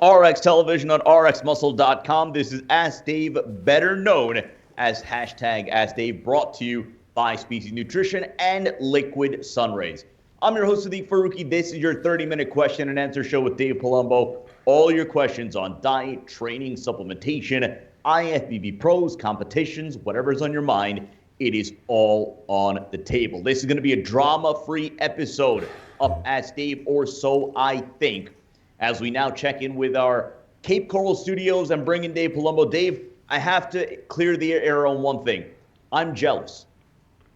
RX Television on RxMuscle.com. This is Ask Dave, better known as hashtag Ask Dave, brought to you by Species Nutrition and Liquid Sunrays. I'm your host, Sadiq Faruqi. This is your 30-minute question and answer show with Dave Palumbo. All your questions on diet, training, supplementation, IFBB pros, competitions, whatever's on your mind, it is all on the table. This is going to be a drama-free episode of Ask Dave, or so I think. As we now check in with our Cape Coral studios and bring in Dave Palumbo. Dave, I have to clear the air on one thing. I'm jealous.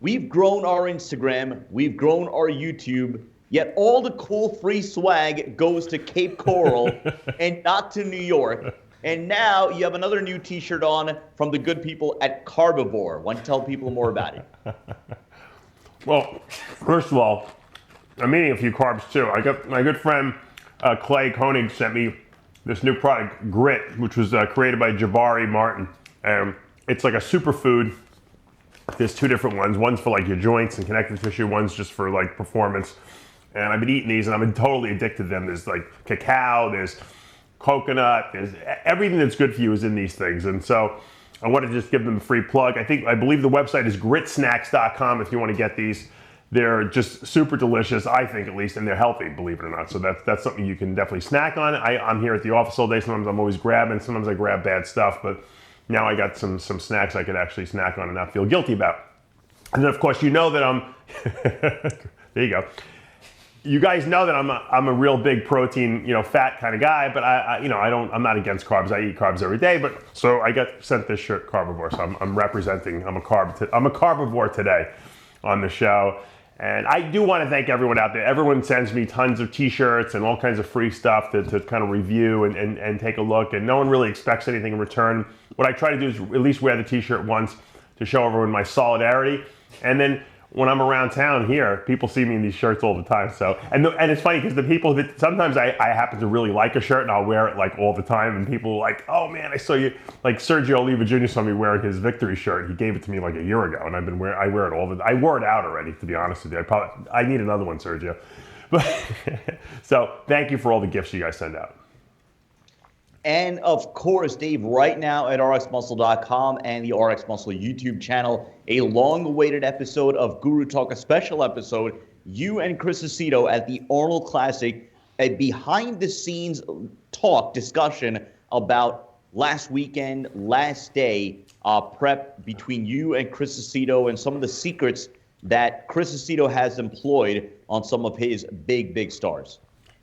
We've grown our Instagram, we've grown our YouTube, yet all the cool free swag goes to Cape Coral and not to New York. And now you have another new t-shirt on from the good people at Carbivore. Why don't you tell people more about it? Well, first of all, I'm eating a few carbs too. I got my good friend Clay Koenig sent me this new product, Grit, which was created by Jabari Martin. It's like a superfood. There's two different ones. One's for like your joints and connective tissue. One's just for like performance. And I've been eating these and I've been totally addicted to them. There's like cacao, there's coconut, there's everything that's good for you is in these things. And so I wanted to just give them a free plug. I believe the website is gritsnacks.com if you want to get these. They're just super delicious, I think at least, and they're healthy, believe it or not. So that's something you can definitely snack on. I'm here at the office all day. Sometimes I'm always grabbing. Sometimes I grab bad stuff. But now I got some snacks I could actually snack on and not feel guilty about. And then, of course, you know that I'm... there you go. You guys know that I'm a real big protein, fat kind of guy. But I'm not against carbs. I eat carbs every day. But so I got sent this shirt, Carbivore. So I'm representing. I'm a carbivore today on the show. And I do want to thank everyone out there. Everyone sends me tons of t-shirts and all kinds of free stuff to kind of review and take a look. And no one really expects anything in return. What I try to do is at least wear the t-shirt once to show everyone my solidarity. And then when I'm around town here, people see me in these shirts all the time. So and it's funny because the people that sometimes I happen to really like a shirt and I'll wear it like all the time. And people are like, oh man, I saw you. Like Sergio Oliva Jr. saw me wearing his victory shirt. He gave it to me like a year ago, and I wear it all the. I wore it out already, to be honest with you. I need another one, Sergio. But so thank you for all the gifts you guys send out. And of course, Dave, right now at RxMuscle.com and the RxMuscle YouTube channel, a long-awaited episode of Guru Talk, a special episode, you and Chris Aceto at the Arnold Classic, a behind-the-scenes discussion about last weekend, last day, prep between you and Chris Aceto and some of the secrets that Chris Aceto has employed on some of his big stars.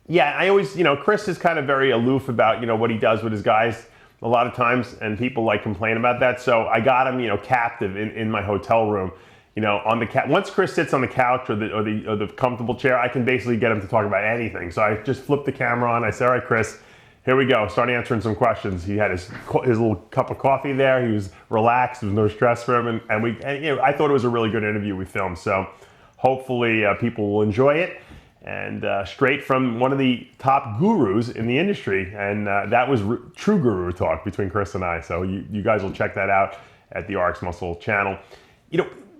Yeah, I always, Chris is kind of very aloof about, what he does with his guys a lot of times, and people complain about that. So I got him, captive in my hotel room, on the once Chris sits on the couch or the comfortable chair, I can basically get him to talk about anything. So I just flip the camera on. I say, all right, Chris, here we go. Start answering some questions. He had his little cup of coffee there. He was relaxed. There was no stress for him, and I thought it was a really good interview we filmed. So hopefully people will enjoy it. And straight from one of the top gurus in the industry. And that was true guru talk between Chris and I. So you guys will check that out at the RxMuscle channel.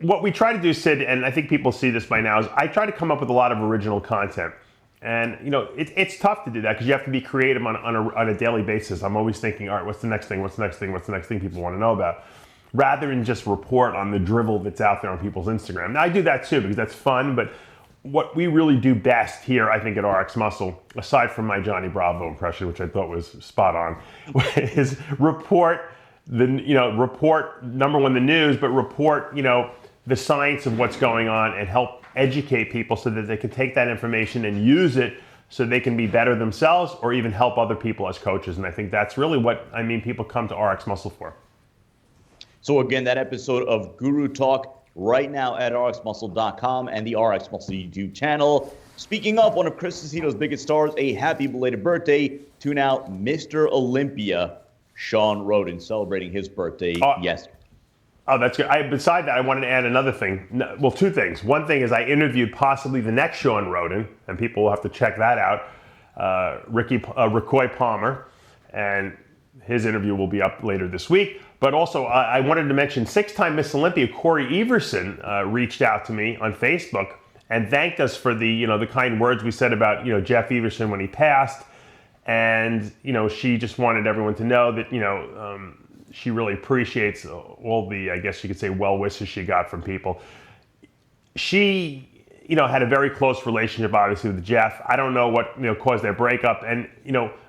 What we try to do, Sid, and I think people see this by now, is I try to come up with a lot of original content. And it's tough to do that because you have to be creative on a daily basis. I'm always thinking, all right, what's the next thing? What's the next thing? What's the next thing people want to know about? Rather than just report on the drivel that's out there on people's Instagram. Now I do that too because that's fun, but what we really do best here, I think, at RxMuscle, aside from my Johnny Bravo impression, which I thought was spot on, is report number one, the news, but report, the science of what's going on and help educate people so that they can take that information and use it so they can be better themselves or even help other people as coaches. And I think that's really what, people come to RxMuscle for. So again, that episode of Guru Talk, right now at RxMuscle.com and the RxMuscle YouTube channel. Speaking of one of Chris Aceto's biggest stars, a happy belated birthday to now Mr. Olympia, Shawn Rhoden, celebrating his birthday yesterday. Oh, that's good. Beside that, I wanted to add another thing. Well, two things. One thing is I interviewed possibly the next Shawn Rhoden, and people will have to check that out, Ricoy Palmer, and his interview will be up later this week. But also, I wanted to mention six-time Miss Olympia Corey Everson reached out to me on Facebook and thanked us for the kind words we said about Jeff Everson when he passed. And, she just wanted everyone to know that, she really appreciates all the, I guess you could say, well wishes she got from people. She, had a very close relationship, obviously, with Jeff. I don't know what, caused their breakup and,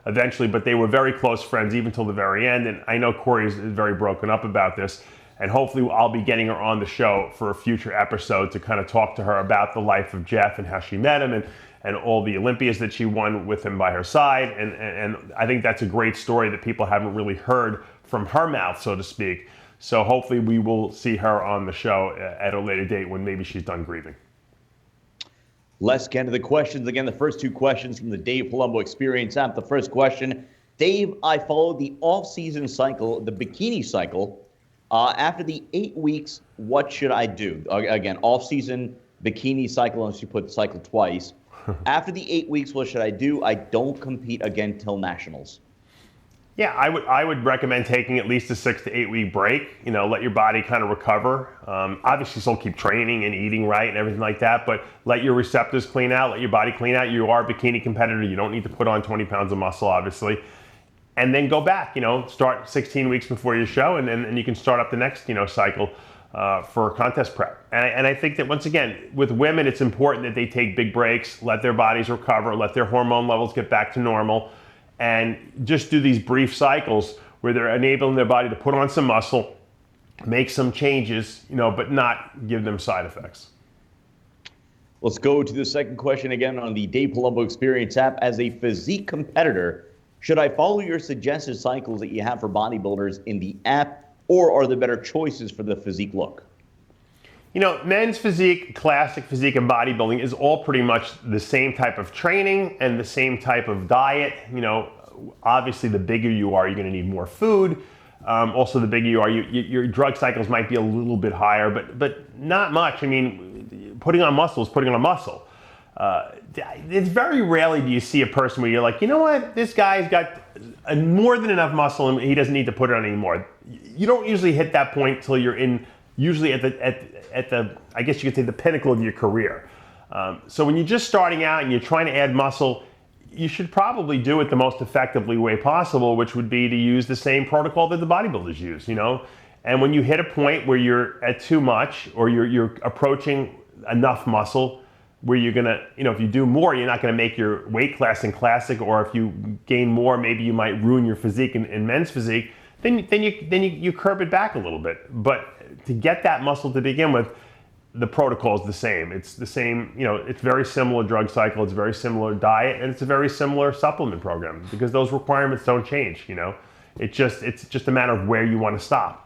eventually, but they were very close friends even till the very end. And I know Corey is very broken up about this. And hopefully I'll be getting her on the show for a future episode to kind of talk to her about the life of Jeff and how she met him and all the Olympias that she won with him by her side. And I think that's a great story that people haven't really heard from her mouth, so to speak. So hopefully we will see her on the show at a later date when maybe she's done grieving. Let's get into the questions. Again, the first two questions from the Dave Palumbo Experience app. The first question, Dave, I followed the off-season cycle, the bikini cycle. After the 8 weeks, what should I do? Again, off-season bikini cycle, unless you put cycle twice. After the 8 weeks, what should I do? I don't compete again till nationals. Yeah, I would recommend taking at least a 6 to 8 week break. Let your body kind of recover. Obviously, still keep training and eating right and everything like that, but let your receptors clean out, let your body clean out. You are a bikini competitor. You don't need to put on 20 pounds of muscle, obviously. And then go back, start 16 weeks before your show, and then you can start up the next, cycle for contest prep. And I think that, once again, with women, it's important that they take big breaks, let their bodies recover, let their hormone levels get back to normal, and just do these brief cycles where they're enabling their body to put on some muscle, make some changes, but not give them side effects. Let's go to the second question again on the Dave Palumbo Experience app. As a physique competitor, should I follow your suggested cycles that you have for bodybuilders in the app, or are there better choices for the physique look? Men's physique, classic physique, and bodybuilding is all pretty much the same type of training and the same type of diet. Obviously, the bigger you are, you're going to need more food. Also, the bigger you are, your drug cycles might be a little bit higher, but not much. I mean, putting on muscle is putting on a muscle. It's very rarely do you see a person where you're like, you know what, this guy's got more than enough muscle and he doesn't need to put it on anymore. You don't usually hit that point till you're usually at the I guess you could say the pinnacle of your career. So when you're just starting out and you're trying to add muscle, you should probably do it the most effectively way possible, which would be to use the same protocol that the bodybuilders use, And when you hit a point where you're at too much or you're approaching enough muscle, where you're gonna, if you do more, you're not gonna make your weight class in classic, or if you gain more, maybe you might ruin your physique in men's physique, then you curb it back a little bit. But to get that muscle to begin with, the protocol is the same. It's the same, it's very similar drug cycle, it's very similar diet, and it's a very similar supplement program because those requirements don't change, It's just a matter of where you want to stop.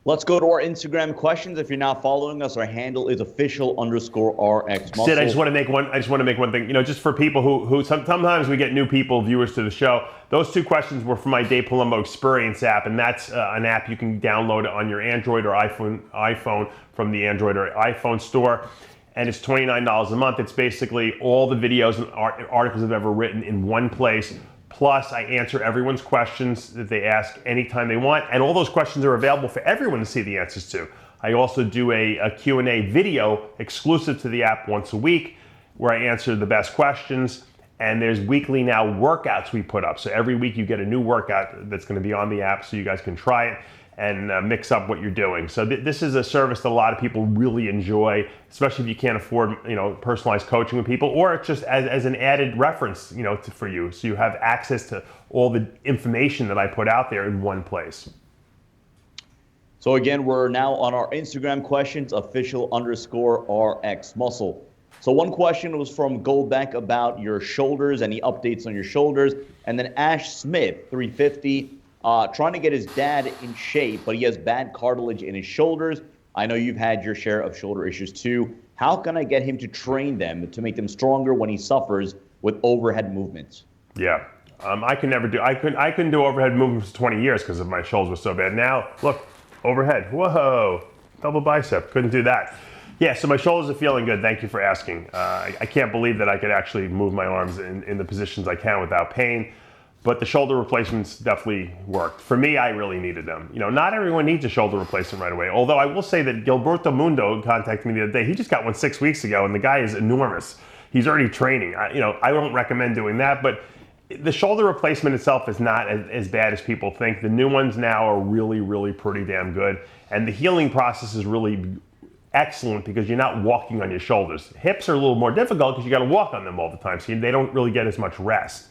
Let's go to our Instagram questions. If you're not following us, our handle is official_RxMuscle. Sid, I just want to make one thing. Just for people who sometimes we get new people, viewers to the show. Those two questions were from my Dave Palumbo Experience app, and that's an app you can download on your Android or iPhone from the Android or iPhone store. And it's $29 a month. It's basically all the videos and articles I've ever written in one place. Plus, I answer everyone's questions that they ask anytime they want. And all those questions are available for everyone to see the answers to. I also do a Q&A video exclusive to the app once a week where I answer the best questions. And there's weekly now workouts we put up. So every week you get a new workout that's going to be on the app so you guys can try it and mix up what you're doing. So this is a service that a lot of people really enjoy, especially if you can't afford, personalized coaching with people, or it's just as an added reference, for you. So you have access to all the information that I put out there in one place. So again, we're now on our Instagram questions, official_RxMuscle. So one question was from Goldbeck about your shoulders, any updates on your shoulders, and then Ash Smith, 350, trying to get his dad in shape, but he has bad cartilage in his shoulders. I know you've had your share of shoulder issues too. How can I get him to train them to make them stronger when he suffers with overhead movements? Yeah, I couldn't do overhead movements for 20 years because my shoulders were so bad. Now, look, overhead, whoa, double bicep, couldn't do that. Yeah, so my shoulders are feeling good. Thank you for asking. I can't believe that I could actually move my arms in the positions I can without pain. But the shoulder replacements definitely worked. For me, I really needed them. Not everyone needs a shoulder replacement right away. Although I will say that Gilberto Mundo contacted me the other day. He just got one 6 weeks ago, and the guy is enormous. he's already training. I don't recommend doing that, but the shoulder replacement itself is not as bad as people think. The new ones now are really, really pretty damn good. And the healing process is really excellent because you're not walking on your shoulders. Hips are a little more difficult because you got to walk on them all the time, so they don't really get as much rest.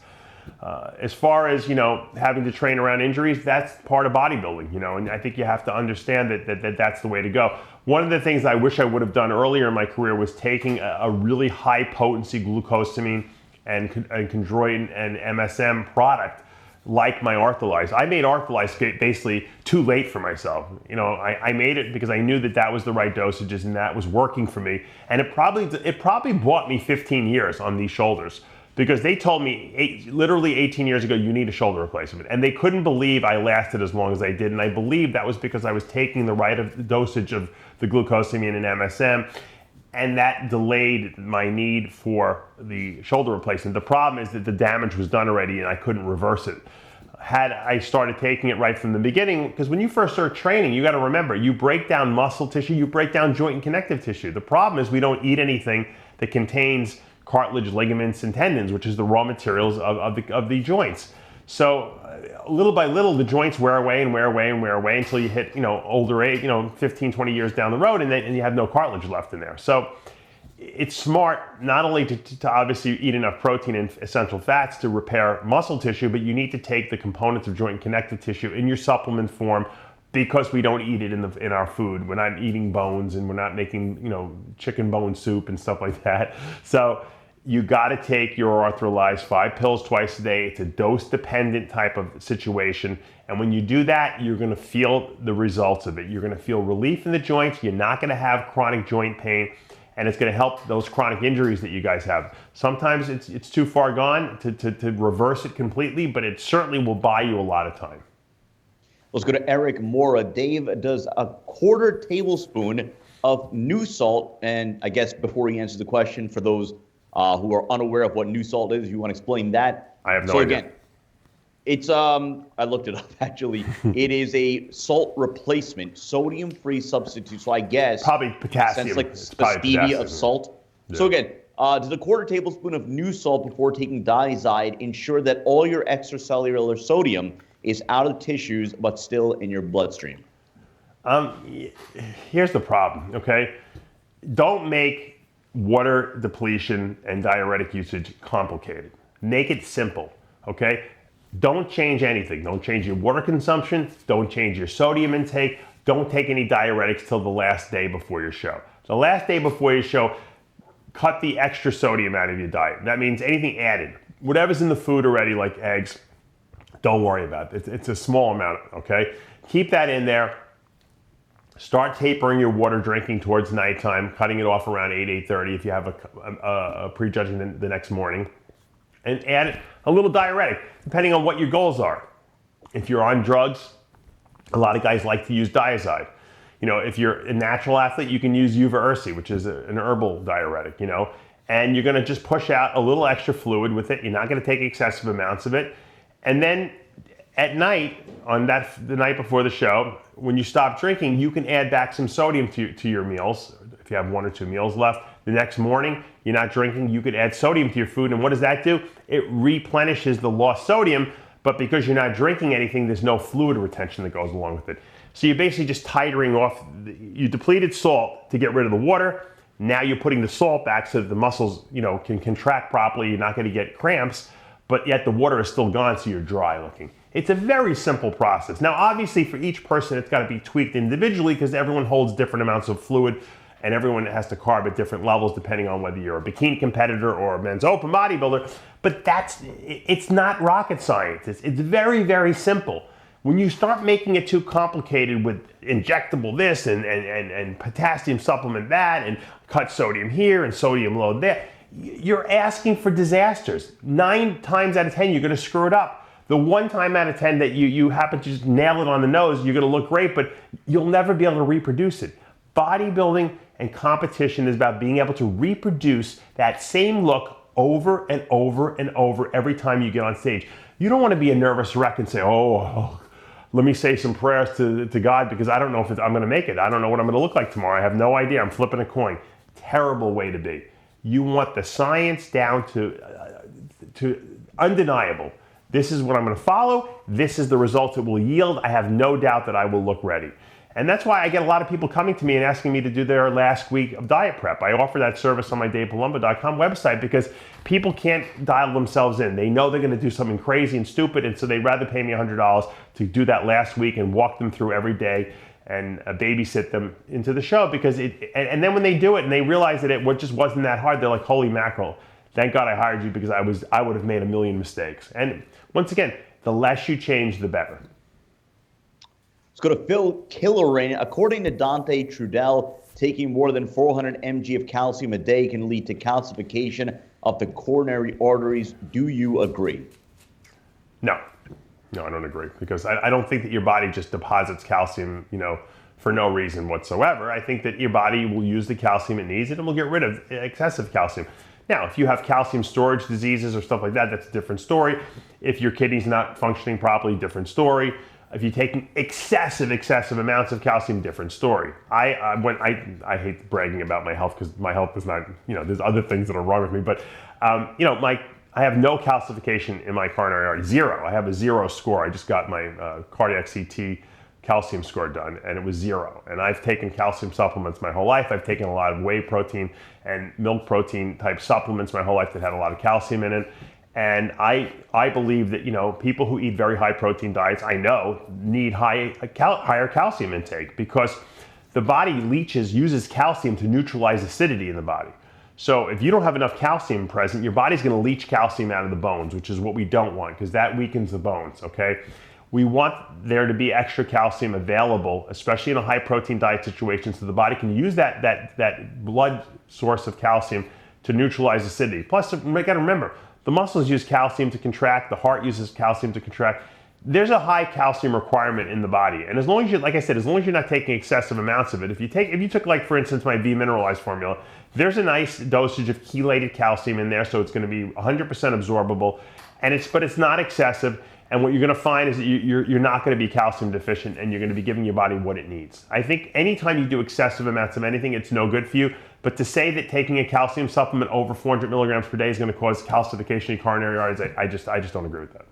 As far as, having to train around injuries, that's part of bodybuilding, and I think you have to understand that that's the way to go. One of the things I wish I would have done earlier in my career was taking a really high potency glucosamine and chondroitin and MSM product like my Ortholyze. I made Ortholyze basically too late for myself. I made it because I knew that was the right dosages and that was working for me. And it probably bought me 15 years on these shoulders because they told me literally 18 years ago, you need a shoulder replacement. And they couldn't believe I lasted as long as I did. And I believe that was because I was taking the right dosage of the glucosamine and MSM. And that delayed my need for the shoulder replacement. The problem is that the damage was done already and I couldn't reverse it. Had I started taking it right from the beginning, because when you first start training, you got to remember, you break down muscle tissue, you break down joint and connective tissue. The problem is we don't eat anything that contains cartilage, ligaments, and tendons, which is the raw materials of the joints. So little by little, the joints wear away and wear away and wear away until you hit, older age, 15, 20 years down the road, and you have no cartilage left in there. So it's smart not only to obviously eat enough protein and essential fats to repair muscle tissue, but you need to take the components of joint and connective tissue in your supplement form because we don't eat it in our food. We're not eating bones and we're not making, chicken bone soup and stuff like that. So you got to take your Ortholyze 5 pills twice a day. It's a dose-dependent type of situation. And when you do that, you're going to feel the results of it. You're going to feel relief in the joints. You're not going to have chronic joint pain. And it's going to help those chronic injuries that you guys have. Sometimes it's too far gone to reverse it completely, but it certainly will buy you a lot of time. Let's go to Eric Mora. Dave does a 1/4 tablespoon of new salt. And I guess before he answers the question, for those who are unaware of what new salt is, if you want to explain that. I have no idea. Again, it's, I looked it up actually. It is a salt replacement, sodium-free substitute. So I guess probably potassium. It's like the stevia of salt. Yeah. So again, does a 1/4 tablespoon of new salt before taking dyazide ensure that all your extracellular sodium is out of tissues but still in your bloodstream? Here's the problem, okay? Don't make water depletion and diuretic usage complicated. Make it simple, okay? Don't change anything. Don't change your water consumption. Don't change your sodium intake. Don't take any diuretics till the last day before your show. The last day before your show, cut the extra sodium out of your diet. That means anything added. Whatever's in the food already, like eggs, don't worry about it. It's a small amount, okay? Keep that in there. Start tapering your water drinking towards nighttime, cutting it off around 8:30 if you have a prejudging the next morning. And add a little diuretic, depending on what your goals are. If you're on drugs, a lot of guys like to use dyazide. If you're a natural athlete, you can use Uva Ursi, which is an herbal diuretic, and you're gonna just push out a little extra fluid with it. You're not gonna take excessive amounts of it. And then at night, the night before the show, when you stop drinking, you can add back some sodium to your meals. If you have 1 or 2 meals left, the next morning, you're not drinking, you could add sodium to your food. And what does that do? It replenishes the lost sodium, but because you're not drinking anything, there's no fluid retention that goes along with it. So you're basically just titering off, you depleted salt to get rid of the water. Now you're putting the salt back so that the muscles, can contract properly. You're not going to get cramps, but yet the water is still gone, so you're dry looking. It's a very simple process. Now, obviously, for each person, it's got to be tweaked individually because everyone holds different amounts of fluid and everyone has to carb at different levels depending on whether you're a bikini competitor or a men's open bodybuilder. But it's not rocket science. It's very, very simple. When you start making it too complicated with injectable this and potassium supplement that and cut sodium here and sodium load there, you're asking for disasters. 9 times out of 10, you're going to screw it up. The 1 time out of 10 that you happen to just nail it on the nose, you're going to look great, but you'll never be able to reproduce it. Bodybuilding and competition is about being able to reproduce that same look over and over and over every time you get on stage. You don't want to be a nervous wreck and say, let me say some prayers to God because I don't know if I'm going to make it. I don't know what I'm going to look like tomorrow. I have no idea. I'm flipping a coin. Terrible way to be. You want the science down to undeniable. This is what I'm going to follow. This is the results it will yield. I have no doubt that I will look ready. And that's why I get a lot of people coming to me and asking me to do their last week of diet prep. I offer that service on my DavePalumbo.com website because people can't dial themselves in. They know they're going to do something crazy and stupid, and so they'd rather pay me $100 to do that last week and walk them through every day and babysit them into the show. Because and then when they do it and they realize that it just wasn't that hard, they're like, holy mackerel, thank God I hired you, because I would have made a million mistakes. And once again, the less you change, the better. Let's go to Phil Killerain. According to Dante Trudell, taking more than 400 mg of calcium a day can lead to calcification of the coronary arteries. Do you agree? No, I don't agree, because I don't think that your body just deposits calcium, for no reason whatsoever. I think that your body will use the calcium it needs and it will get rid of excessive calcium. Now, if you have calcium storage diseases or stuff like that, that's a different story. If your kidney's not functioning properly, different story. If you're taking excessive amounts of calcium, different story. I hate bragging about my health, because my health is not, there's other things that are wrong with me, but I have no calcification in my coronary artery, zero. I have a 0 score. I just got my cardiac CT calcium score done, and it was 0. And I've taken calcium supplements my whole life. I've taken a lot of whey protein and milk protein type supplements my whole life that had a lot of calcium in it. And I believe that, people who eat very high protein diets, I know, need higher calcium intake, because the body uses calcium to neutralize acidity in the body. So if you don't have enough calcium present, your body's going to leach calcium out of the bones, which is what we don't want, because that weakens the bones, okay? We want there to be extra calcium available, especially in a high protein diet situation, so the body can use that blood source of calcium to neutralize acidity. Plus, you got to remember, the muscles use calcium to contract, the heart uses calcium to contract. There's a high calcium requirement in the body. And as long as you're not taking excessive amounts of it, if you took, like, for instance, my V mineralized formula, there's a nice dosage of chelated calcium in there, so it's going to be 100% absorbable, but it's not excessive. And what you're going to find is that you're not going to be calcium deficient, and you're going to be giving your body what it needs. I think anytime you do excessive amounts of anything, it's no good for you. But to say that taking a calcium supplement over 400 milligrams per day is going to cause calcification in coronary arteries, I just don't agree with that.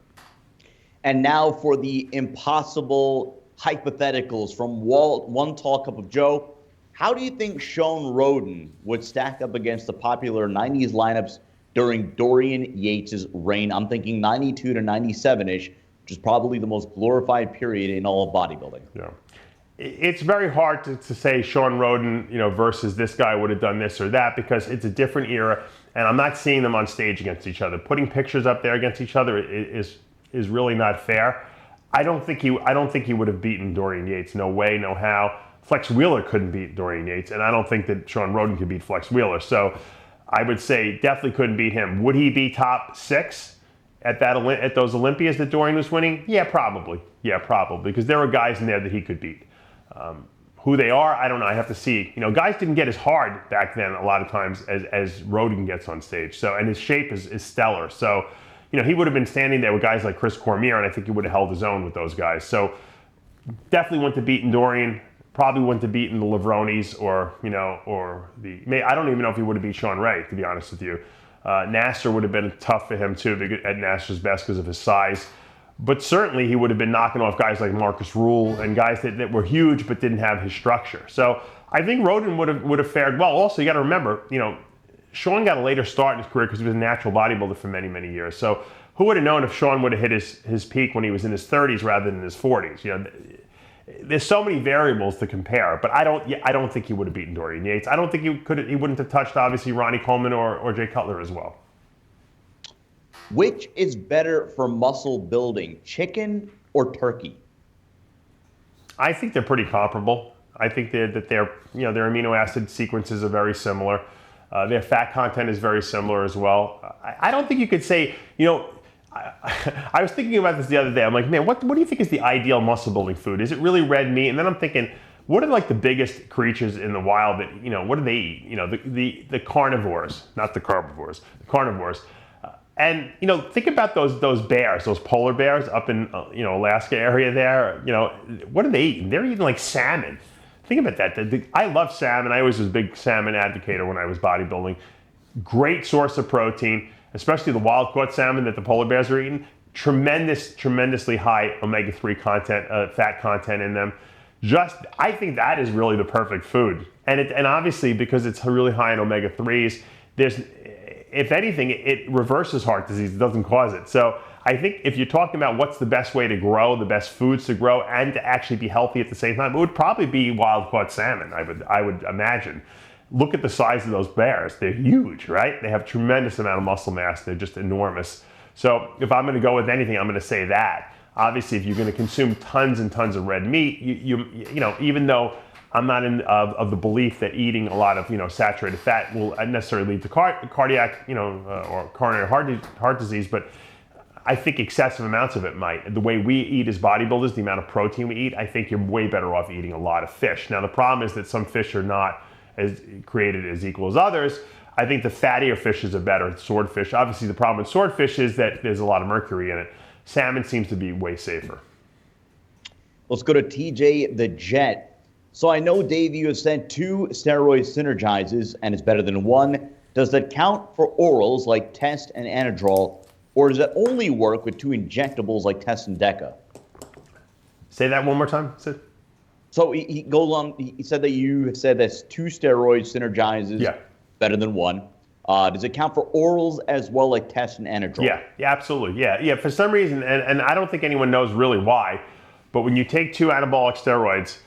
And now for the impossible hypotheticals from One Tall Cup of Joe. How do you think Shawn Rhoden would stack up against the popular 90s lineups during Dorian Yates' reign? I'm thinking 92 to 97-ish, which is probably the most glorified period in all of bodybuilding. Yeah. It's very hard to say Shawn Rhoden, versus this guy would have done this or that, because it's a different era, and I'm not seeing them on stage against each other. Putting pictures up there against each other is really not fair. I don't think he would have beaten Dorian Yates. No way, no how. Flex Wheeler couldn't beat Dorian Yates, and I don't think that Shawn Rhoden could beat Flex Wheeler. So I would say definitely couldn't beat him. Would he be top 6 at those Olympias that Dorian was winning? Yeah, probably. Because there were guys in there that he could beat. Who they are, I don't know. I have to see. Guys didn't get as hard back then a lot of times as Rhoden gets on stage. So, and his shape is stellar. So, he would have been standing there with guys like Chris Cormier, and I think he would have held his own with those guys. So, definitely wouldn't have beaten Dorian. Probably wouldn't have beaten the Lavronis or I don't even know if he would have beat Shawn Ray, to be honest with you. Nasser would have been tough for him too, at Nasser's best because of his size. But certainly he would have been knocking off guys like Marcus Rule and guys that were huge but didn't have his structure. So I think Rhoden would have fared well. Also, you got to remember, Shawn got a later start in his career because he was a natural bodybuilder for many, many years. So who would have known if Shawn would have hit his peak when he was in his 30s rather than in his 40s? There's so many variables to compare, but I don't think he would have beaten Dorian Yates. I don't think he wouldn't have touched, obviously, Ronnie Coleman or Jay Cutler as well. Which is better for muscle building, chicken or turkey? I think they're pretty comparable. I think that their amino acid sequences are very similar. Their fat content is very similar as well. I don't think you could say, I was thinking about this the other day. I'm like, man, what do you think is the ideal muscle building food? Is it really red meat? And then I'm thinking, what are like the biggest creatures in the wild that, what do they eat? The carnivores, not the herbivores, the carnivores. And, think about those bears, those polar bears up in, Alaska area there. What are they eating? They're eating like salmon. Think about that. I love salmon. I always was a big salmon advocate when I was bodybuilding. Great source of protein, especially the wild-caught salmon that the polar bears are eating. Tremendously high omega-3 content, fat content in them. I think that is really the perfect food. And obviously, because it's really high in omega-3s, if anything, it reverses heart disease. It doesn't cause it. So I think if you're talking about what's the best way to grow, the best foods to grow, and to actually be healthy at the same time, it would probably be wild-caught salmon, I would imagine. Look at the size of those bears. They're huge, right? They have tremendous amount of muscle mass. They're just enormous. So if I'm going to go with anything, I'm going to say that. Obviously, if you're going to consume tons and tons of red meat, you know, even though I'm not of the belief that eating a lot of saturated fat will necessarily lead to cardiac or coronary heart disease, but I think excessive amounts of it might. The way we eat as bodybuilders, the amount of protein we eat, I think you're way better off eating a lot of fish. Now the problem is that some fish are not as created as equal as others. I think the fattier fishes are better. Swordfish, obviously the problem with swordfish is that there's a lot of mercury in it. Salmon seems to be way safer. Let's go to TJ the Jet. So I know, Dave, you have said 2 steroid synergizes and it's better than 1. Does that count for orals like Test and Anadrol, or does that only work with 2 injectables like Test and Deca? Say that one more time, Sid. So he goes on, he said that you have said that's 2 steroid synergizes better than 1. Does it count for orals as well, like Test and Anadrol? Yeah, absolutely. Yeah. For some reason, and I don't think anyone knows really why, but when you take 2 anabolic steroids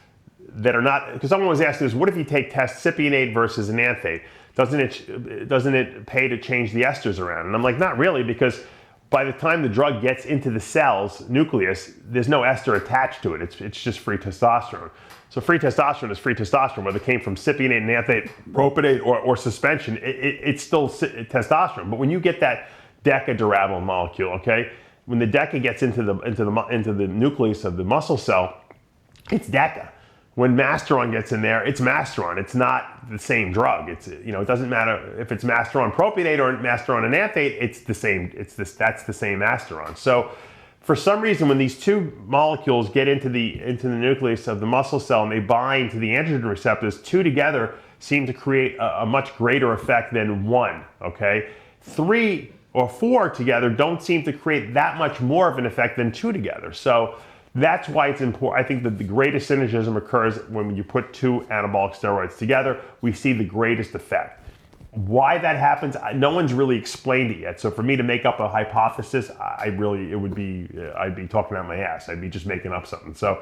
that are not, because someone was asking us, what if you take Test cypionate versus enanthate? Doesn't it pay to change the esters around? And I'm like, not really, because by the time the drug gets into the cell's nucleus, there's no ester attached to it. It's just free testosterone. So free testosterone is free testosterone, whether it came from cypionate, enanthate, propionate, or suspension. It's still testosterone. But when you get that DECA molecule, okay, when the DECA gets into the nucleus of the muscle cell, it's DECA. When Masteron gets in there, it's Masteron. It's not the same drug. It doesn't matter if it's Masteron propionate or Masteron enanthate. It's the same. That's the same Masteron. So, for some reason, when these 2 molecules get into the nucleus of the muscle cell and they bind to the androgen receptors, 2 together seem to create a much greater effect than 1. Okay, 3 or 4 together don't seem to create that much more of an effect than 2 together. So. That's why it's important. I think that the greatest synergism occurs when you put 2 anabolic steroids together. We see the greatest effect. Why that happens, no one's really explained it yet. So for me to make up a hypothesis, I'd be talking out my ass. I'd be just making up something. So,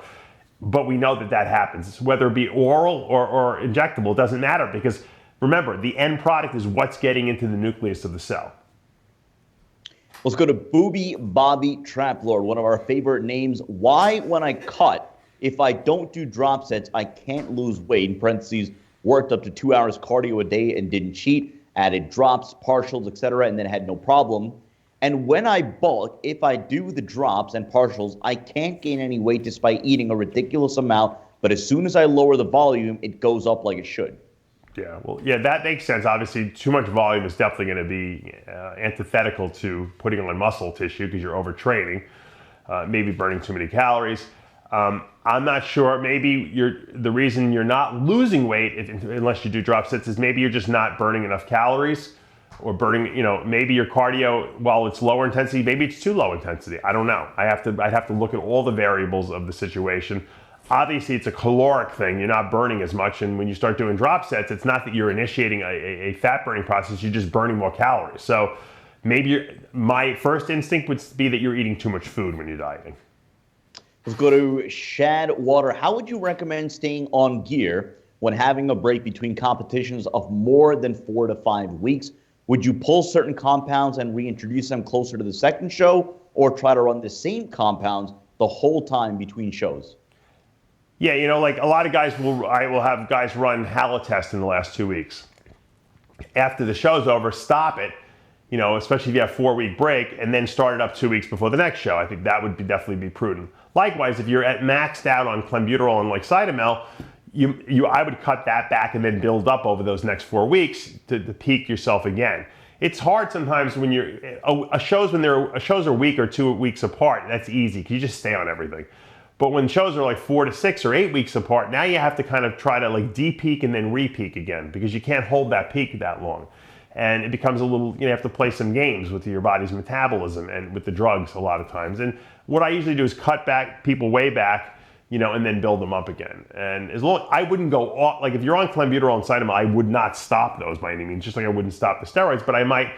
but we know that happens. Whether it be oral or injectable, it doesn't matter, because remember, the end product is what's getting into the nucleus of the cell. Let's go to Booby Bobby Traplord, one of our favorite names. Why, when I cut, if I don't do drop sets, I can't lose weight? In parentheses, worked up to 2 hours cardio a day and didn't cheat, added drops, partials, etc., and then had no problem. And when I bulk, if I do the drops and partials, I can't gain any weight despite eating a ridiculous amount, but as soon as I lower the volume, it goes up like it should. Yeah, that makes sense. Obviously, too much volume is definitely going to be antithetical to putting on muscle tissue because you're overtraining, maybe burning too many calories. I'm not sure. Maybe the reason you're not losing weight, unless you do drop sets, is maybe you're just not burning enough calories, or burning. Maybe your cardio, while it's lower intensity, maybe it's too low intensity. I don't know. I'd have to look at all the variables of the situation. Obviously, it's a caloric thing. You're not burning as much. And when you start doing drop sets, it's not that you're initiating a fat burning process. You're just burning more calories. So maybe my first instinct would be that you're eating too much food when you're dieting. Let's go to Shad Water. How would you recommend staying on gear when having a break between competitions of more than 4 to 5 weeks? Would you pull certain compounds and reintroduce them closer to the second show, or try to run the same compounds the whole time between shows? Yeah, like a lot of guys I will have guys run halotest in the last 2 weeks. After the show's over, stop it, especially if you have a 4-week break, and then start it up 2 weeks before the next show. I think that would definitely be prudent. Likewise, if you're at maxed out on clenbuterol and like Cytomel, I would cut that back and then build up over those next 4 weeks to peak yourself again. It's hard sometimes when shows are a week or 2 weeks apart. That's easy because you just stay on everything. But when shows are like 4 to 6 or 8 weeks apart, now you have to kind of try to like de-peak and then re-peak again, because you can't hold that peak that long. and it becomes a little, you have to play some games with your body's metabolism and with the drugs a lot of times. And what I usually do is cut back people way back, and then build them up again. And as long, I wouldn't go off, like if you're on clenbuterol and cytomel, I would not stop those by any means, just like I wouldn't stop the steroids, but I might,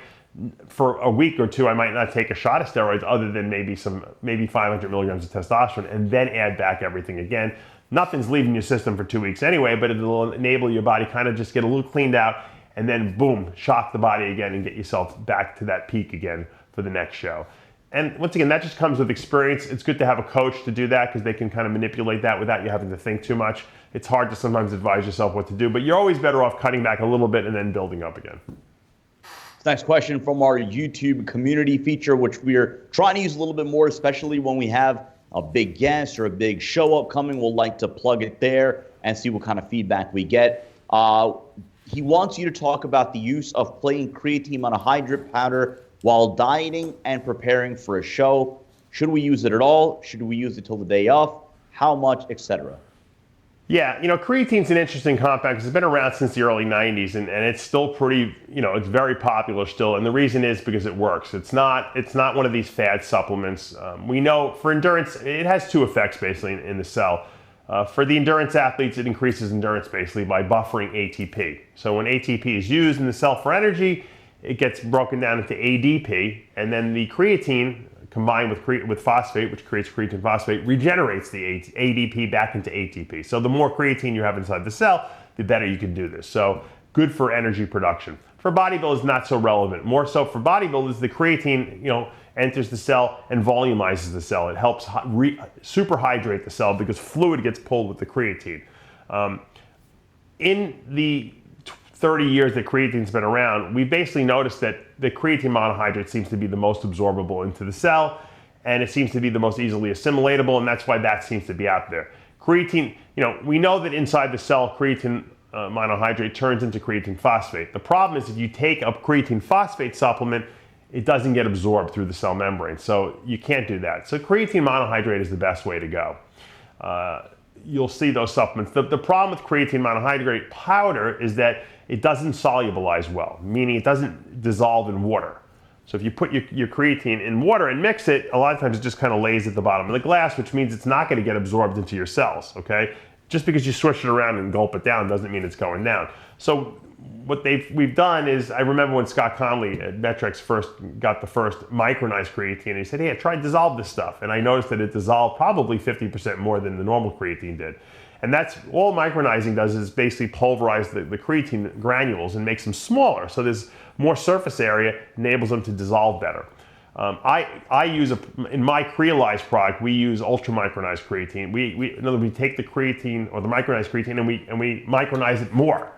for a week or two, I might not take a shot of steroids other than maybe 500 milligrams of testosterone, and then add back everything again. Nothing's leaving your system for 2 weeks anyway, but it'll enable your body kind of just get a little cleaned out, and then boom, shock the body again and get yourself back to that peak again for the next show. And once again, that just comes with experience. It's good to have a coach to do that because they can kind of manipulate that without you having to think too much. It's hard to sometimes advise yourself what to do, but you're always better off cutting back a little bit and then building up again. Next question from our YouTube community feature, which we're trying to use a little bit more, especially when we have a big guest or a big show upcoming. We'll like to plug it there and see what kind of feedback we get. He wants you to talk about the use of plain creatine monohydrate powder while dieting and preparing for a show. Should we use it at all? Should we use it till the day of? How much, etc.? Yeah, creatine's an interesting compound because it's been around since the early 90s and it's still pretty, it's very popular still. And the reason is because it works. It's not one of these fad supplements. We know for endurance, it has two effects basically in the cell. For the endurance athletes, it increases endurance basically by buffering ATP. So when ATP is used in the cell for energy, it gets broken down into ADP, and then the creatine combined with phosphate, which creates creatine phosphate, regenerates the ADP back into ATP. So the more creatine you have inside the cell, the better you can do this. So good for energy production. For bodybuilders, not so relevant. More so for bodybuilders, the creatine, enters the cell and volumizes the cell. It helps superhydrate the cell because fluid gets pulled with the creatine. In the 30 years that creatine's been around, we basically noticed that the creatine monohydrate seems to be the most absorbable into the cell, and it seems to be the most easily assimilatable, and that's why that seems to be out there. Creatine, we know that inside the cell, creatine monohydrate turns into creatine phosphate. The problem is if you take a creatine phosphate supplement, it doesn't get absorbed through the cell membrane, so you can't do that. So creatine monohydrate is the best way to go. You'll see those supplements. The problem with creatine monohydrate powder is that it doesn't solubilize well, meaning it doesn't dissolve in water. So if you put your creatine in water and mix it, a lot of times it just kind of lays at the bottom of the glass, which means it's not going to get absorbed into your cells, okay? Just because you swish it around and gulp it down doesn't mean it's going down. So what we've done is, I remember when Scott Conley at Metrex got the first micronized creatine, he said, hey, I tried to dissolve this stuff. And I noticed that it dissolved probably 50% more than the normal creatine did. And that's all micronizing does is basically pulverize the creatine granules and makes them smaller. So there's more surface area, enables them to dissolve better. I use, in my Creolyze product, we use ultra micronized creatine. In other words, we take the creatine or the micronized creatine and we micronize it more.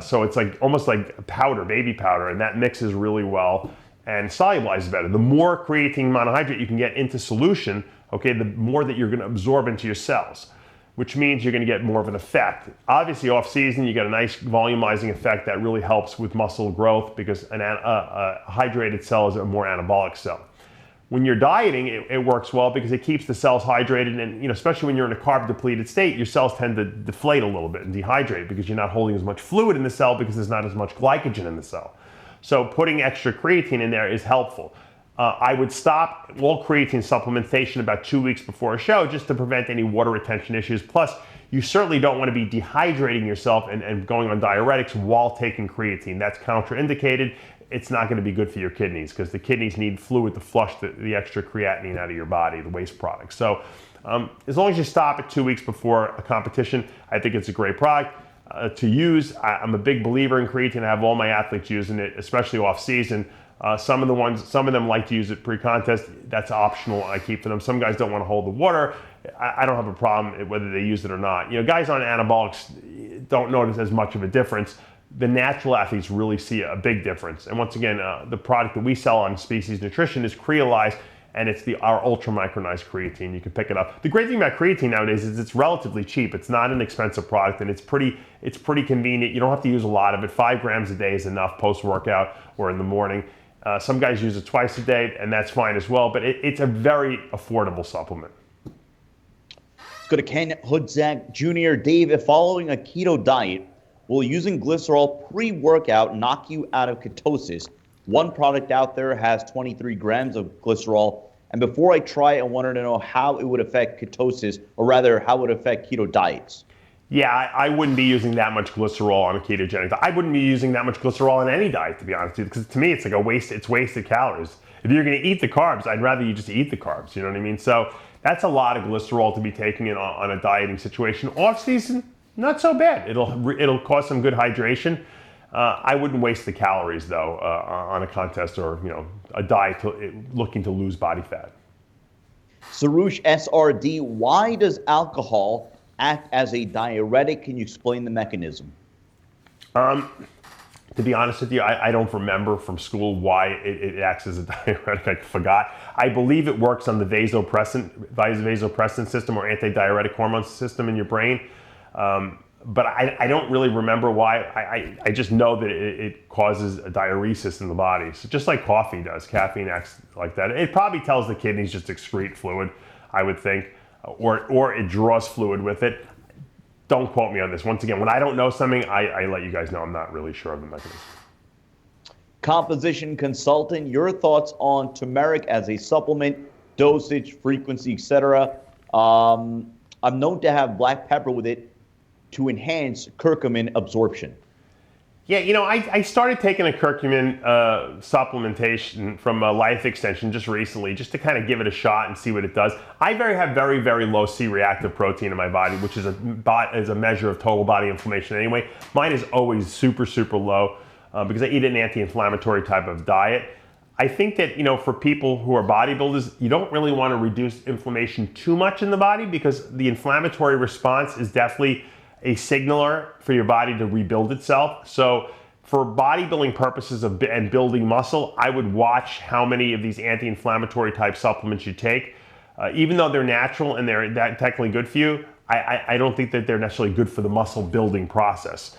So it's almost like powder, baby powder, and that mixes really well and solubilizes better. The more creatine monohydrate you can get into solution, okay, the more that you're going to absorb into your cells, which means you're going to get more of an effect. Obviously, off season, you get a nice volumizing effect that really helps with muscle growth because a hydrated cell is a more anabolic cell. When you're dieting, it works well because it keeps the cells hydrated, and especially when you're in a carb-depleted state, your cells tend to deflate a little bit and dehydrate because you're not holding as much fluid in the cell because there's not as much glycogen in the cell. So putting extra creatine in there is helpful. I would stop all creatine supplementation about 2 weeks before a show just to prevent any water retention issues. Plus, you certainly don't want to be dehydrating yourself and going on diuretics while taking creatine. That's contraindicated. It's not going to be good for your kidneys because the kidneys need fluid to flush the extra creatinine out of your body, the waste product. So as long as you stop it 2 weeks before a competition, I think it's a great product to use. I'm a big believer in creatine. I have all my athletes using it, especially off season. Some of them like to use it pre-contest. That's optional. I keep for them. Some guys don't want to hold the water. I don't have a problem whether they use it or not. Guys on anabolics don't notice as much of a difference. The natural athletes really see a big difference. And once again, the product that we sell on Species Nutrition is Creolyze, and it's our ultra micronized creatine. You can pick it up. The great thing about creatine nowadays is it's relatively cheap. It's not an expensive product, and it's pretty convenient. You don't have to use a lot of it. 5 grams a day is enough post-workout or in the morning. Some guys use it twice a day, and that's fine as well, but it's a very affordable supplement. Let's go to Ken Hudzak Jr. Dave, if following a keto diet, Will using glycerol pre-workout knock you out of ketosis? One product out there has 23 grams of glycerol. And before I try, I wanted to know how it would affect ketosis, or rather, how it would affect keto diets. Yeah, I wouldn't be using that much glycerol on a ketogenic diet. I wouldn't be using that much glycerol on any diet, to be honest with you, because to me, it's like it's wasted calories. If you're going to eat the carbs, I'd rather you just eat the carbs, you know what I mean? So that's a lot of glycerol to be taking in on a dieting situation. Off season, not so bad. It'll cause some good hydration. I wouldn't waste the calories though on a contest or a diet looking to lose body fat. Sarush SRD, why does alcohol act as a diuretic? Can you explain the mechanism? To be honest with you, I don't remember from school why it acts as a diuretic. I forgot. I believe it works on the vasopressin system or antidiuretic hormone system in your brain. But I don't really remember why. I just know that it causes a diuresis in the body. So just like coffee does, caffeine acts like that. It probably tells the kidneys just excrete fluid, I would think, or it draws fluid with it. Don't quote me on this. Once again, when I don't know something, I let you guys know. I'm not really sure of the mechanism. Composition consultant, your thoughts on turmeric as a supplement, dosage, frequency, etc. I'm known to have black pepper with it to enhance curcumin absorption. Yeah, I started taking a curcumin supplementation from Life Extension just recently, just to kind of give it a shot and see what it does. I have very, very low C-reactive protein in my body, which is a measure of total body inflammation anyway. Mine is always super, super low because I eat an anti-inflammatory type of diet. I think that, for people who are bodybuilders, you don't really want to reduce inflammation too much in the body because the inflammatory response is definitely a signaler for your body to rebuild itself. So for bodybuilding purposes and building muscle, I would watch how many of these anti-inflammatory type supplements you take. Even though they're natural and they're technically good for you, I don't think that they're necessarily good for the muscle building process.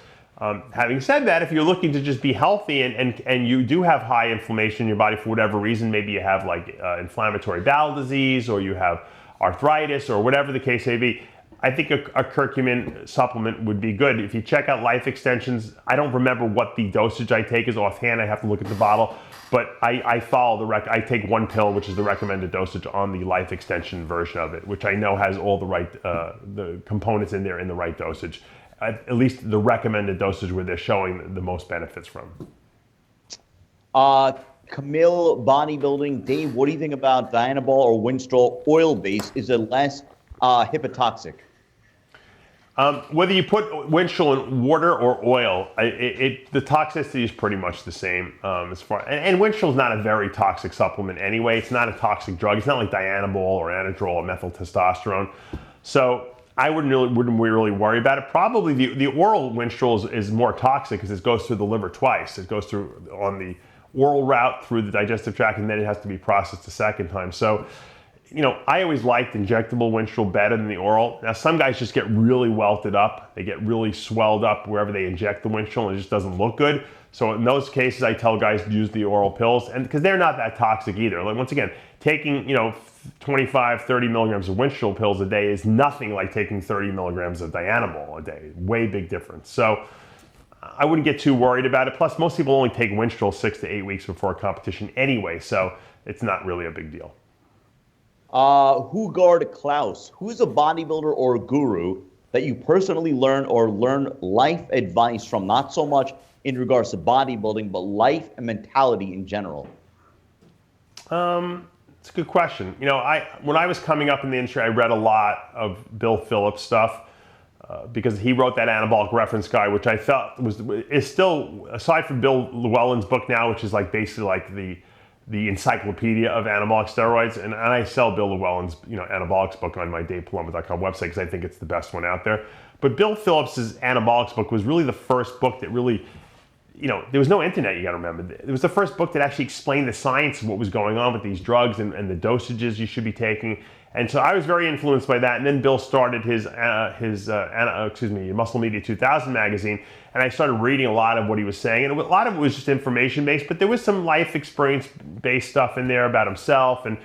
Having said that, if you're looking to just be healthy and you do have high inflammation in your body for whatever reason, maybe you have like inflammatory bowel disease or you have arthritis or whatever the case may be, I think a curcumin supplement would be good. If you check out Life Extensions, I don't remember what the dosage I take is offhand. I have to look at the bottle, but I follow I take one pill, which is the recommended dosage on the Life Extension version of it, which I know has all the right the components in there in the right dosage. At least the recommended dosage where they're showing the most benefits from. Camille Bodybuilding, Dave, what do you think about Dianabol or Winstrol oil-based? Is it less hepatotoxic? Whether you put Winstrol in water or oil, the toxicity is pretty much the same as far. And Winstrol is not a very toxic supplement anyway. It's not a toxic drug. It's not like Dianabol or Anadrol or methyl testosterone. So I wouldn't really worry about it. Probably the oral Winstrol is more toxic because it goes through the liver twice. It goes through on the oral route through the digestive tract, and then it has to be processed a second time. So I always liked injectable Winstrol better than the oral. Now, some guys just get really welted up. They get really swelled up wherever they inject the Winstrol, and it just doesn't look good. So in those cases, I tell guys to use the oral pills, and because they're not that toxic either. Like, once again, taking 25, 30 milligrams of Winstrol pills a day is nothing like taking 30 milligrams of Dianabol a day. Way big difference. So I wouldn't get too worried about it. Plus, most people only take Winstrol 6 to 8 weeks before a competition anyway, so it's not really a big deal. Hugard Klaus, who is a bodybuilder or a guru that you personally learn life advice from, not so much in regards to bodybuilding, but life and mentality in general? It's a good question. When I was coming up in the industry, I read a lot of Bill Phillips stuff because he wrote that anabolic reference guide, which I felt is still, aside from Bill Llewellyn's book now, which is like basically like the encyclopedia of anabolic steroids, and I sell Bill Llewellyn's anabolics book on my DavePalumbo.com website because I think it's the best one out there. But Bill Phillips's anabolics book was really the first book that really, there was no internet, you got to remember. It was the first book that actually explained the science of what was going on with these drugs and the dosages you should be taking. And so I was very influenced by that. And then Bill started his Muscle Media 2000 magazine, and I started reading a lot of what he was saying. And a lot of it was just information-based, but there was some life experience-based stuff in there about himself and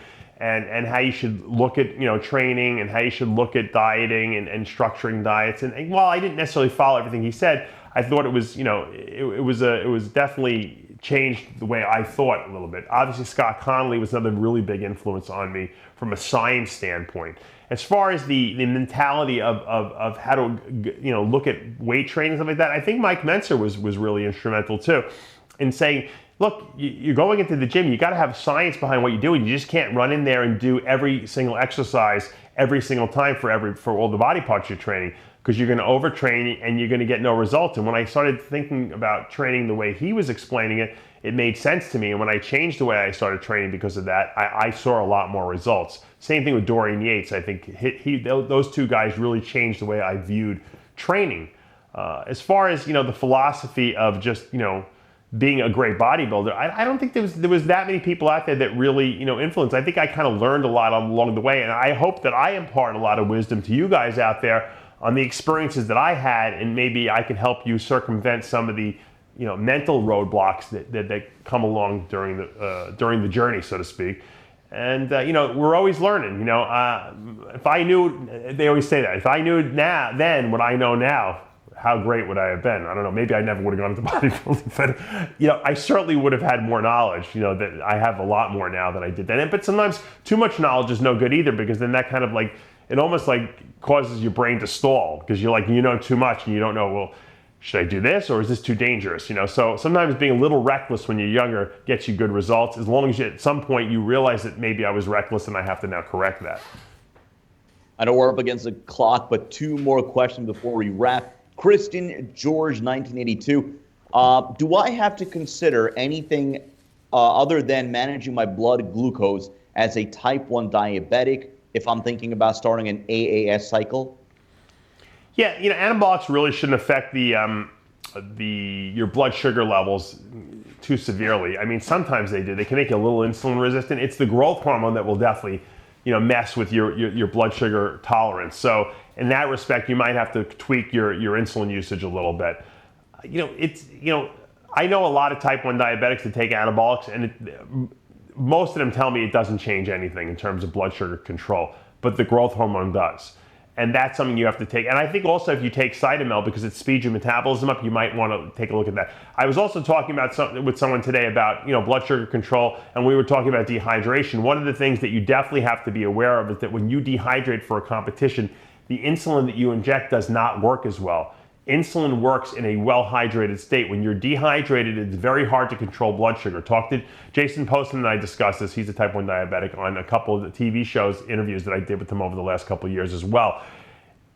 how you should look at training and how you should look at dieting and structuring diets. And while I didn't necessarily follow everything he said, I thought it was, it was definitely changed the way I thought a little bit. Obviously, Scott Connolly was another really big influence on me from a science standpoint. As far as the mentality of how to look at weight training and stuff like that, I think Mike Menser was really instrumental too, in saying, look, you're going into the gym, you got to have science behind what you're doing. You just can't run in there and do every single exercise every single time for all the body parts you're training, because you're going to overtrain and you're going to get no results. And when I started thinking about training the way he was explaining it, it made sense to me. And when I changed the way I started training because of that, I saw a lot more results. Same thing with Dorian Yates. I think those two guys really changed the way I viewed training. As far as the philosophy of just being a great bodybuilder, I don't think there was that many people out there that really influenced. I think I kind of learned a lot along the way, and I hope that I impart a lot of wisdom to you guys out there on the experiences that I had, and maybe I can help you circumvent some of the mental roadblocks that come along during the journey, so to speak. And we're always learning. If I knew, they always say that, if I knew then what I know now, how great would I have been? I don't know. Maybe I never would have gone into bodybuilding, but I certainly would have had more knowledge. That I have a lot more now than I did then. But sometimes too much knowledge is no good either, because then that kind of it almost causes your brain to stall, because you're too much and you don't know, well, should I do this or is this too dangerous? So sometimes being a little reckless when you're younger gets you good results, as long as at some point you realize that maybe I was reckless and I have to now correct that. I know we're up against the clock, but two more questions before we wrap. Kristen George, 1982. Do I have to consider anything other than managing my blood glucose as a type 1 diabetic if I'm thinking about starting an AAS cycle? Yeah, anabolics really shouldn't affect your blood sugar levels too severely. I mean, sometimes they do. They can make you a little insulin resistant. It's the growth hormone that will definitely, mess with your blood sugar tolerance. So in that respect, you might have to tweak your insulin usage a little bit. I know a lot of type 1 diabetics that take anabolics, and most of them tell me it doesn't change anything in terms of blood sugar control, but the growth hormone does. And that's something you have to take. And I think also if you take Cytomel, because it speeds your metabolism up, you might want to take a look at that. I was also talking about with someone today about blood sugar control, and we were talking about dehydration. One of the things that you definitely have to be aware of is that when you dehydrate for a competition, the insulin that you inject does not work as well. Insulin works in a well-hydrated state. When you're dehydrated, it's very hard to control blood sugar. Talk to Jason Postman and I discussed this. He's a type 1 diabetic, on a couple of the TV shows, interviews that I did with him over the last couple of years as well.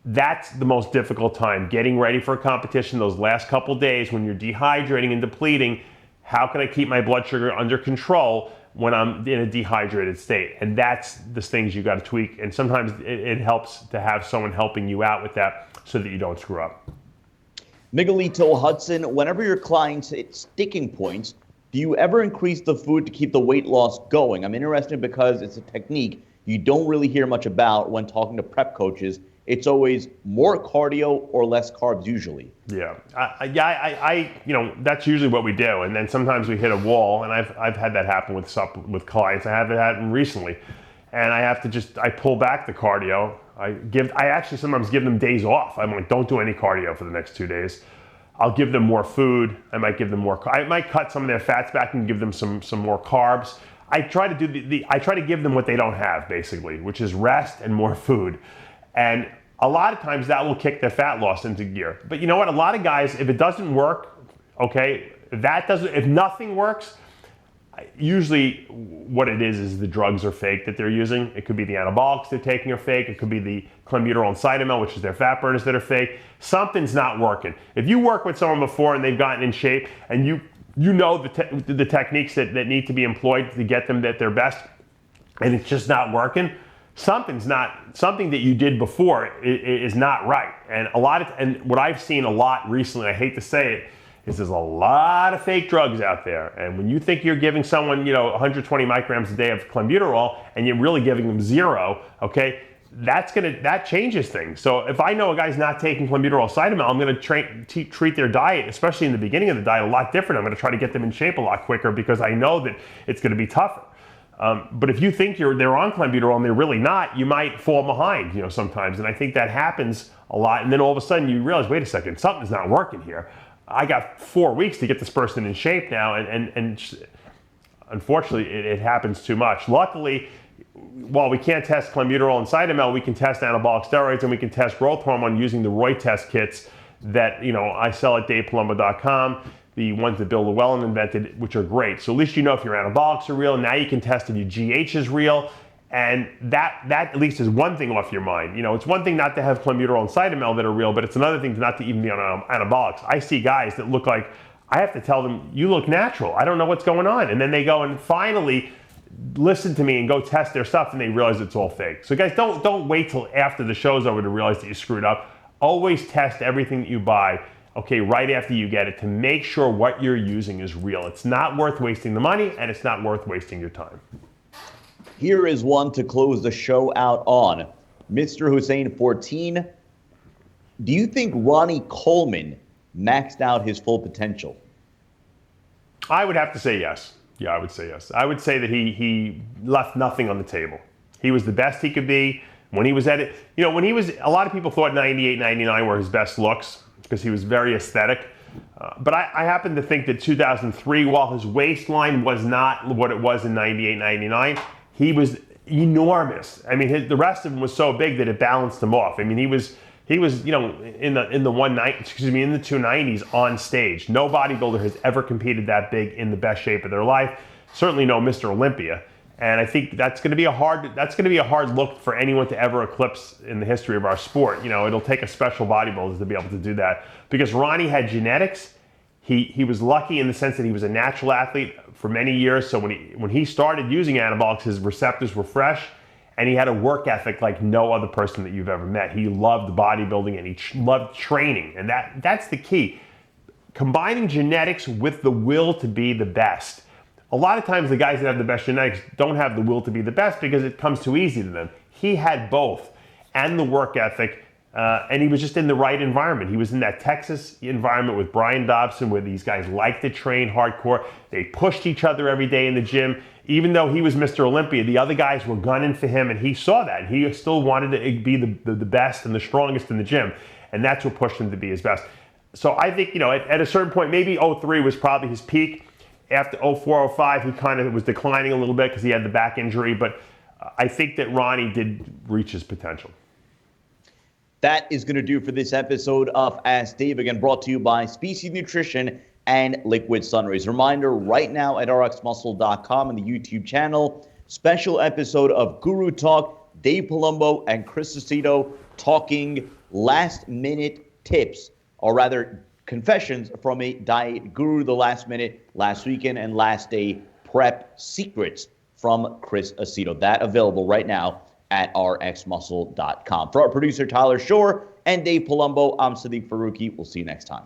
That's the most difficult time, getting ready for a competition, those last couple of days when you're dehydrating and depleting. How can I keep my blood sugar under control when I'm in a dehydrated state? And that's the things you got to tweak. And sometimes it helps to have someone helping you out with that so that you don't screw up. Miguelito Hudson, whenever your clients hit sticking points, do you ever increase the food to keep the weight loss going? I'm interested because it's a technique you don't really hear much about when talking to prep coaches. It's always more cardio or less carbs usually. Yeah, that's usually what we do. And then sometimes we hit a wall, and I've had that happen with clients. I have it happen recently, and I have to I pull back the cardio. I actually sometimes give them days off. I'm like, don't do any cardio for the next 2 days. I'll give them more food. I might give them more. I might cut some of their fats back and give them some more carbs. I try to do I try to give them what they don't have, basically, which is rest and more food. And a lot of times that will kick their fat loss into gear. But you know what? A lot of guys, if it doesn't work, okay, if nothing works, usually what it is the drugs are fake that they're using. It could be the anabolics they're taking are fake. It could be the clenbuterol and Cytomel, which is their fat burners, that are fake. Something's not working. If you work with someone before and they've gotten in shape, and you know the techniques that need to be employed to get them at their best, and it's just not working, something that you did before is not right. And what I've seen a lot recently, I hate to say it, is there's a lot of fake drugs out there. And when you think you're giving someone 120 micrograms a day of clenbuterol and you're really giving them 0, okay, that changes things. So if I know a guy's not taking clenbuterol Cytomel, I'm going to treat their diet, especially in the beginning of the diet, a lot different. I'm going to try to get them in shape a lot quicker, because I know that it's going to be tougher. But if you think they're on clenbuterol and they're really not, you might fall behind, sometimes. And I think that happens a lot. And then all of a sudden you realize, wait a second, something's not working here. I got 4 weeks to get this person in shape now, and unfortunately, it happens too much. Luckily, while we can't test clenbuterol and cytomel, we can test anabolic steroids and we can test growth hormone using the Roy test kits that I sell at DavePalumbo.com, the ones that Bill Llewellyn invented, which are great. So at least you know if your anabolics are real. Now you can test if your GH is real, and that at least is one thing off your mind. It's one thing not to have clenbuterol and cytomel that are real, but it's another thing not to even be on anabolics. I see guys that look like, I have to tell them, you look natural. I don't know what's going on. And then they go and finally listen to me and go test their stuff, and they realize it's all fake. So guys, don't wait till after the show's over to realize that you screwed up. Always test everything that you buy, right after you get it, to make sure what you're using is real. It's not worth wasting the money, and it's not worth wasting your time. Here is one to close the show out on. Mr. Hussein 14, do you think Ronnie Coleman maxed out his full potential? I would have to say yes. Yeah, I would say yes. I would say that he left nothing on the table. He was the best he could be. When he was at it, a lot of people thought 98, 99 were his best looks because he was very aesthetic. But I happen to think that 2003, while his waistline was not what it was in 98, 99, he was enormous. I mean, the rest of him was so big that it balanced him off. I mean, he was in the 290s on stage. No bodybuilder has ever competed that big in the best shape of their life. Certainly no Mr. Olympia. And I think that's going to be a hard look for anyone to ever eclipse in the history of our sport. It'll take a special bodybuilder to be able to do that, because Ronnie had genetics. He was lucky in the sense that he was a natural athlete for many years. So when he started using anabolics, his receptors were fresh, and he had a work ethic like no other person that you've ever met. He loved bodybuilding, and he loved training, and that's the key. Combining genetics with the will to be the best. A lot of times the guys that have the best genetics don't have the will to be the best because it comes too easy to them. He had both, and the work ethic, and he was just in the right environment. He was in that Texas environment with Brian Dobson, where these guys liked to train hardcore. They pushed each other every day in the gym. Even though he was Mr. Olympia, the other guys were gunning for him, and he saw that. He still wanted to be the best and the strongest in the gym, and that's what pushed him to be his best. So I think, at a certain point, maybe 03 was probably his peak. After 04, 05, he kind of was declining a little bit because he had the back injury, but I think that Ronnie did reach his potential. That is going to do for this episode of Ask Dave, again brought to you by Species Nutrition and Liquid Sunrays. Reminder, right now at RxMuscle.com and the YouTube channel, special episode of Guru Talk, Dave Palumbo and Chris Aceto talking last-minute tips, or rather confessions from a diet guru, the last weekend, and last day prep secrets from Chris Aceto. That available right now at RxMuscle.com. For our producer, Tyler Shore, and Dave Palumbo, I'm Sadiq Faruqi. We'll see you next time.